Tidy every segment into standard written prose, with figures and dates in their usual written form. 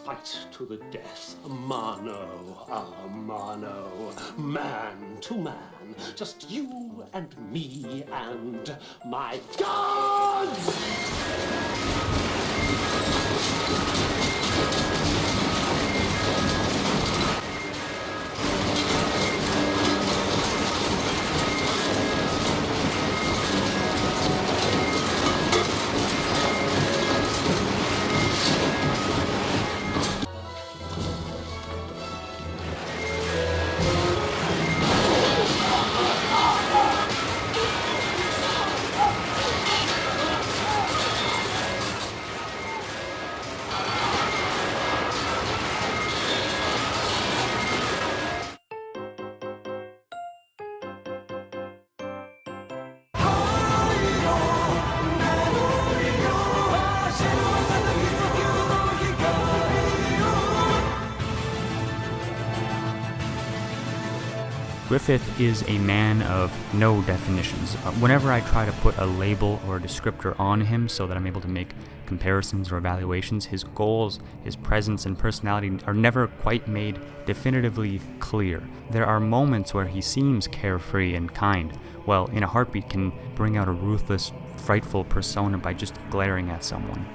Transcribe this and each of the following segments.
fight to the death, mano a mano, man to man, just you and me and my gods! Griffith is a man of no definitions. Whenever I try to put a label or a descriptor on him so that I'm able to make comparisons or evaluations, his goals, his presence, and personality are never quite made definitively clear. There are moments where he seems carefree and kind, while in a heartbeat can bring out a ruthless, frightful persona by just glaring at someone.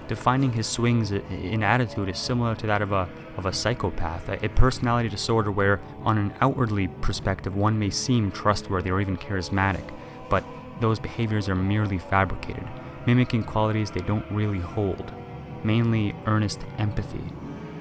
Defining his swings in attitude is similar to that of a psychopath, a personality disorder where, on an outwardly perspective, one may seem trustworthy or even charismatic, but those behaviors are merely fabricated, mimicking qualities they don't really hold, mainly earnest empathy.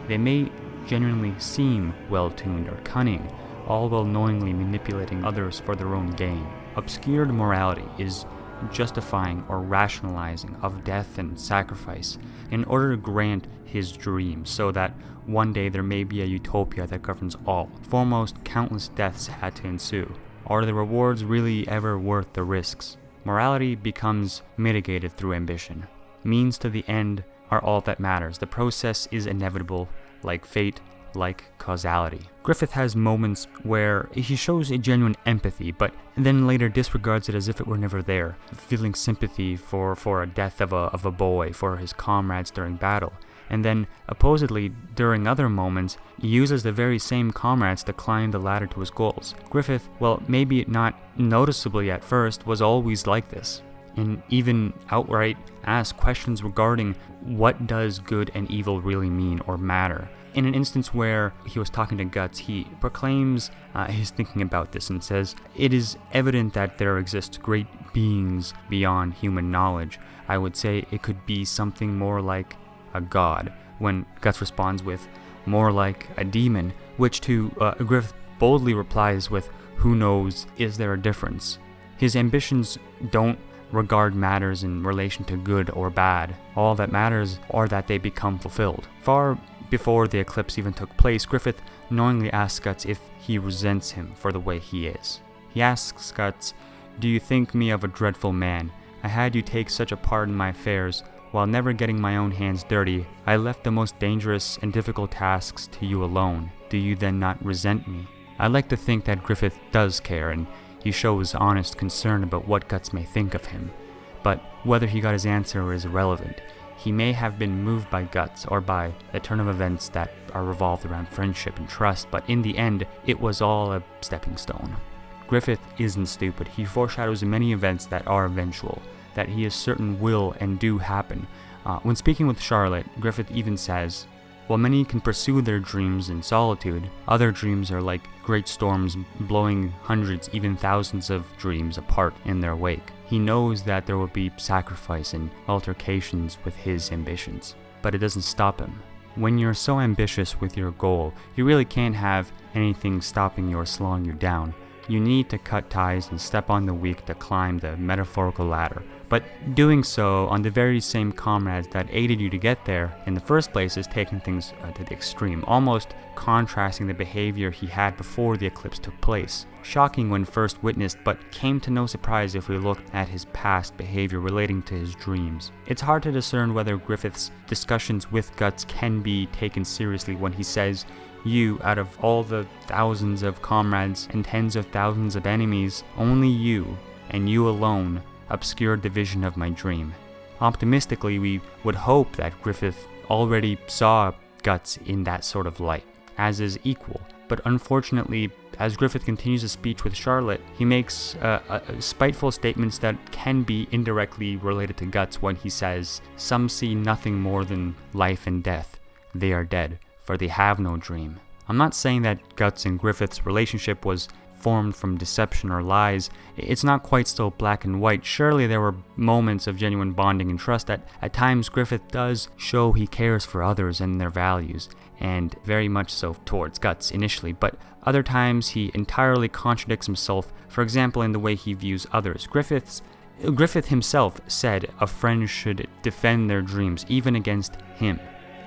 They may genuinely seem well-tuned or cunning, all while knowingly manipulating others for their own gain. Obscured morality is justifying or rationalizing of death and sacrifice in order to grant his dream, so that one day there may be a utopia that governs all. Foremost, countless deaths had to ensue. Are the rewards really ever worth the risks? Morality becomes mitigated through ambition. Means to the end are all that matters. The process is inevitable, like fate, like causality. Griffith has moments where he shows a genuine empathy, but then later disregards it as if it were never there, feeling sympathy for a death of a boy, for his comrades during battle. And then, oppositely, during other moments, he uses the very same comrades to climb the ladder to his goals. Griffith, well, maybe not noticeably at first, was always like this, and even outright asked questions regarding what does good and evil really mean or matter. In an instance where he was talking to Guts, he proclaims his thinking about this and says, "It is evident that there exist great beings beyond human knowledge. I would say it could be something more like a god," when Guts responds with, "More like a demon," which to Griffith boldly replies with, "Who knows, is there a difference?" His ambitions don't regard matters in relation to good or bad. All that matters are that they become fulfilled. Far before the eclipse even took place, Griffith knowingly asks Guts if he resents him for the way he is. He asks Guts, "Do you think me of a dreadful man? I had you take such a part in my affairs. While never getting my own hands dirty, I left the most dangerous and difficult tasks to you alone. Do you then not resent me?" I like to think that Griffith does care, and he shows honest concern about what Guts may think of him. But whether he got his answer is irrelevant. He may have been moved by Guts or by the turn of events that are revolved around friendship and trust, but in the end, it was all a stepping stone. Griffith isn't stupid. He foreshadows many events that are eventual, that he is certain will and do happen. When speaking with Charlotte, Griffith even says, "While many can pursue their dreams in solitude, other dreams are like great storms blowing hundreds, even thousands of dreams apart in their wake." He knows that there will be sacrifice and altercations with his ambitions, but it doesn't stop him. When you're so ambitious with your goal, you really can't have anything stopping you or slowing you down. You need to cut ties and step on the weak to climb the metaphorical ladder. But doing so on the very same comrades that aided you to get there in the first place is taking things to the extreme, almost contrasting the behavior he had before the eclipse took place. Shocking when first witnessed, but came to no surprise if we looked at his past behavior relating to his dreams. It's hard to discern whether Griffith's discussions with Guts can be taken seriously when he says, "You, out of all the thousands of comrades and tens of thousands of enemies, only you, and you alone, obscured the vision of my dream." Optimistically, we would hope that Griffith already saw Guts in that sort of light, as is equal. But unfortunately, as Griffith continues his speech with Charlotte, he makes spiteful statements that can be indirectly related to Guts when he says, "Some see nothing more than life and death. They are dead, for they have no dream." I'm not saying that Guts and Griffith's relationship was formed from deception or lies. It's not quite so black and white. Surely there were moments of genuine bonding and trust that at times Griffith does show he cares for others and their values, and very much so towards Guts initially, but other times he entirely contradicts himself, for example in the way he views others. Griffith himself said a friend should defend their dreams even against him.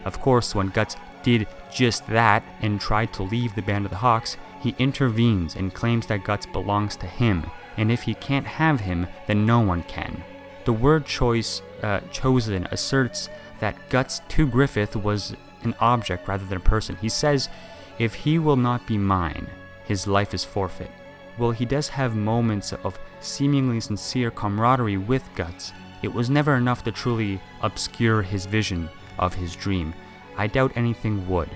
Of course, when Guts did just that and tried to leave the Band of the Hawks, he intervenes and claims that Guts belongs to him, and if he can't have him, then no one can. The word choice chosen asserts that Guts to Griffith was an object rather than a person. He says, if he will not be mine, his life is forfeit. Well, he does have moments of seemingly sincere camaraderie with Guts. It was never enough to truly obscure his vision of his dream. I doubt anything would.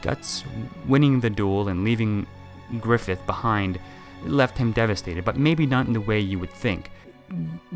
Guts winning the duel and leaving Griffith behind left him devastated, but maybe not in the way you would think.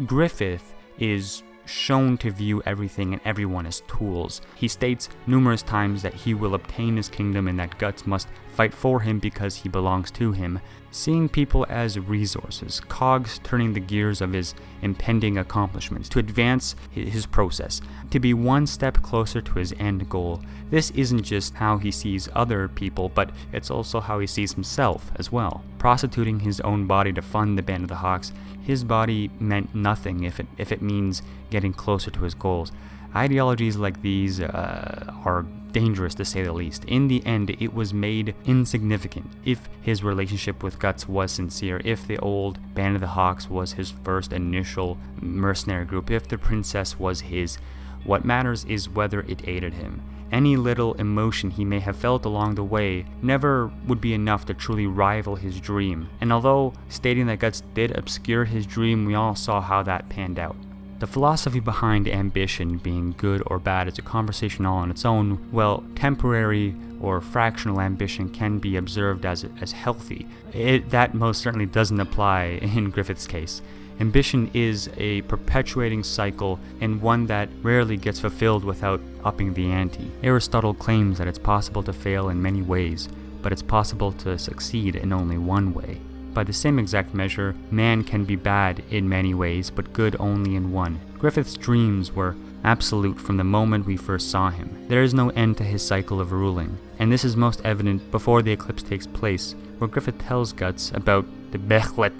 Griffith is shown to view everything and everyone as tools. He states numerous times that he will obtain his kingdom and that Guts must fight for him because he belongs to him, seeing people as resources, cogs turning the gears of his impending accomplishments to advance his process, to be one step closer to his end goal. This isn't just how he sees other people, but it's also how he sees himself as well. Prostituting his own body to fund the Band of the Hawks, his body meant nothing if it means getting closer to his goals. Ideologies like these are dangerous to say the least. In the end, it was made insignificant if his relationship with Guts was sincere, if the old Band of the Hawks was his first initial mercenary group, if the princess was his. What matters is whether it aided him. Any little emotion he may have felt along the way never would be enough to truly rival his dream. And although stating that Guts did obscure his dream, we all saw how that panned out. The philosophy behind ambition being good or bad is a conversation all on its own. Well, temporary or fractional ambition can be observed as healthy. That most certainly doesn't apply in Griffith's case. Ambition is a perpetuating cycle and one that rarely gets fulfilled without upping the ante. Aristotle claims that it's possible to fail in many ways, but it's possible to succeed in only one way. By the same exact measure, man can be bad in many ways, but good only in one. Griffith's dreams were absolute from the moment we first saw him. There is no end to his cycle of ruling, and this is most evident before the eclipse takes place, where Griffith tells Guts about the Bechlet,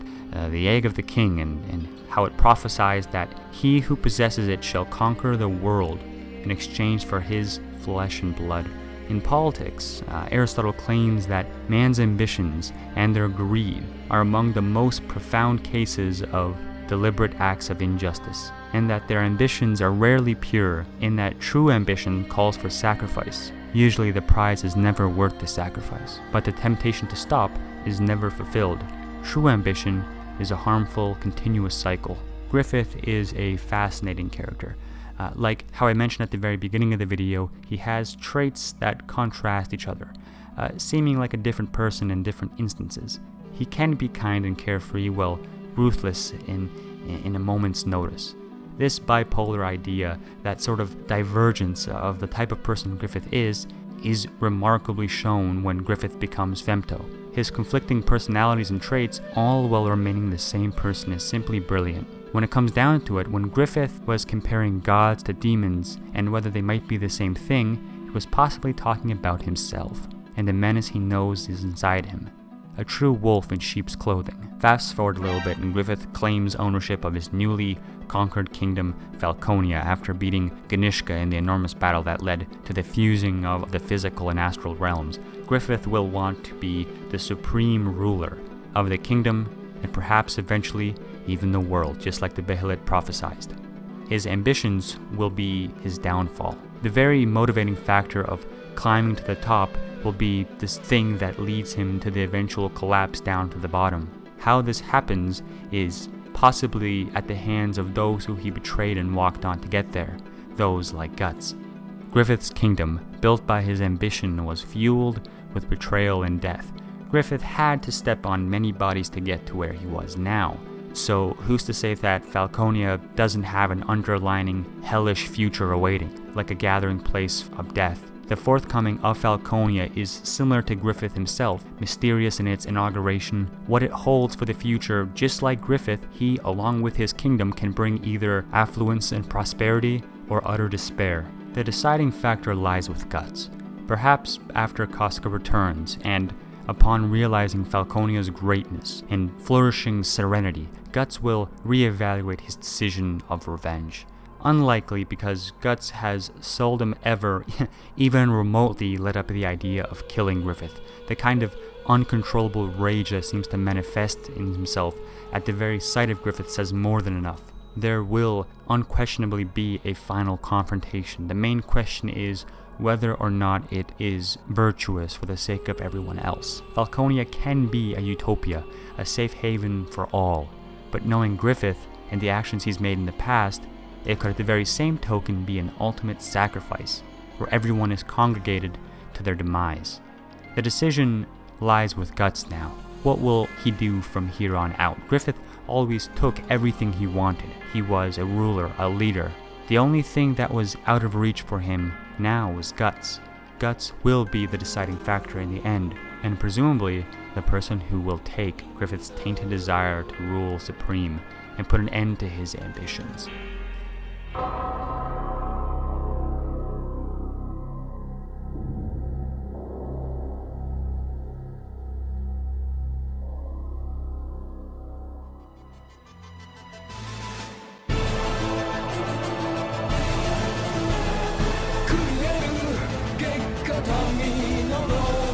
the egg of the king, and how it prophesies that he who possesses it shall conquer the world in exchange for his flesh and blood. In politics, Aristotle claims that man's ambitions and their greed are among the most profound cases of deliberate acts of injustice, and that their ambitions are rarely pure, in that true ambition calls for sacrifice. Usually the prize is never worth the sacrifice, but the temptation to stop is never fulfilled. True ambition is a harmful, continuous cycle. Griffith is a fascinating character. Like how I mentioned at the very beginning of the video, he has traits that contrast each other, seeming like a different person in different instances. He can be kind and carefree, while ruthless in a moment's notice. This bipolar idea, that sort of divergence of the type of person Griffith is remarkably shown when Griffith becomes Femto. His conflicting personalities and traits, all while remaining the same person, is simply brilliant. When it comes down to it, when Griffith was comparing gods to demons and whether they might be the same thing, he was possibly talking about himself and the menace he knows is inside him. A true wolf in sheep's clothing. Fast forward a little bit and Griffith claims ownership of his newly conquered kingdom, Falconia, after beating Ganishka in the enormous battle that led to the fusing of the physical and astral realms. Griffith will want to be the supreme ruler of the kingdom and perhaps eventually even the world, just like the Behelit prophesied. His ambitions will be his downfall. The very motivating factor of climbing to the top will be this thing that leads him to the eventual collapse down to the bottom. How this happens is possibly at the hands of those who he betrayed and walked on to get there, those like Guts. Griffith's kingdom, built by his ambition was fueled with betrayal and death. Griffith had to step on many bodies to get to where he was now. So who's to say that Falconia doesn't have an underlining hellish future awaiting, like a gathering place of death? The forthcoming of Falconia is similar to Griffith himself, mysterious in its inauguration, what it holds for the future. Just like Griffith, he, along with his kingdom, can bring either affluence and prosperity or utter despair. The deciding factor lies with Guts. Perhaps after Casca returns, and upon realizing Falconia's greatness and flourishing serenity, Guts will reevaluate his decision of revenge. Unlikely, because Guts has seldom ever, even remotely, led up to the idea of killing Griffith. The kind of uncontrollable rage that seems to manifest in himself at the very sight of Griffith says more than enough. There will unquestionably be a final confrontation. The main question is whether or not it is virtuous for the sake of everyone else. Falconia can be a utopia, a safe haven for all, but knowing Griffith and the actions he's made in the past, it could at the very same token be an ultimate sacrifice, where everyone is congregated to their demise. The decision lies with Guts now. What will he do from here on out? Griffith always took everything he wanted. He was a ruler, a leader. The only thing that was out of reach for him now was Guts. Guts will be the deciding factor in the end, and presumably the person who will take Griffith's tainted desire to rule supreme and put an end to his ambitions. Create 結果民の